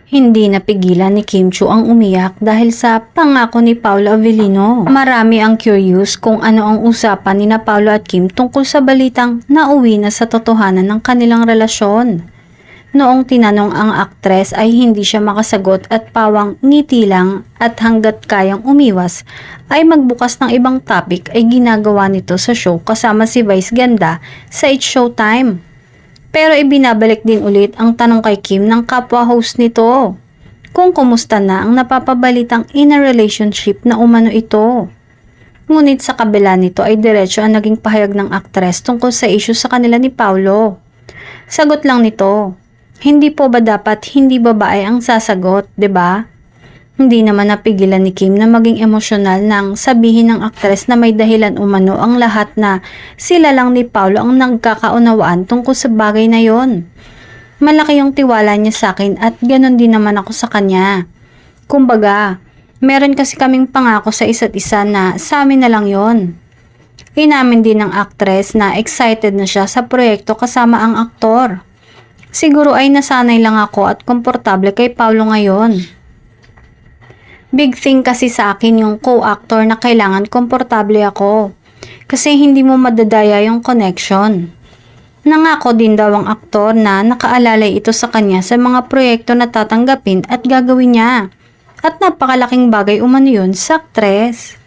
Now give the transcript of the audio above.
Hindi napigilan ni Kim Chiu ang umiyak dahil sa pangako ni Paolo Avellino. Marami ang curious kung ano ang usapan ni na Paolo at Kim tungkol sa balitang nauwi na sa totohanan ng kanilang relasyon. Noong tinanong ang aktres ay hindi siya makasagot at pawang ngiti lang at hanggat kayang umiwas ay magbukas ng ibang topic ay ginagawa nito sa show kasama si Vice Ganda sa It's Showtime. Pero ibinabalik din ulit ang tanong kay Kim ng kapwa-host nito kung kumusta na ang napapabalitang in a relationship na umano ito. Ngunit sa kabila nito ay diretso ang naging pahayag ng aktres tungkol sa issue sa kanila ni Paolo. Sagot lang nito, hindi po ba dapat hindi babae ang sasagot, 'di ba? Hindi naman napigilan ni Kim na maging emosyonal nang sabihin ng aktres na may dahilan umano ang lahat na sila lang ni Paolo ang nagkakaunawaan tungkol sa bagay na yon. Malaki yung tiwala niya sa akin at ganon din naman ako sa kanya. Kumbaga, meron kasi kaming pangako sa isa't isa na sa amin na lang yon. Inamin din ng aktres na excited na siya sa proyekto kasama ang aktor. Siguro ay nasanay lang ako at komportable kay Paolo ngayon. Big thing kasi sa akin yung co-actor na kailangan komportable ako. Kasi hindi mo madadaya yung connection. Nangako din daw ang aktor na nakaalalay ito sa kanya sa mga proyekto na tatanggapin at gagawin niya. At napakalaking bagay umano yun sa aktres.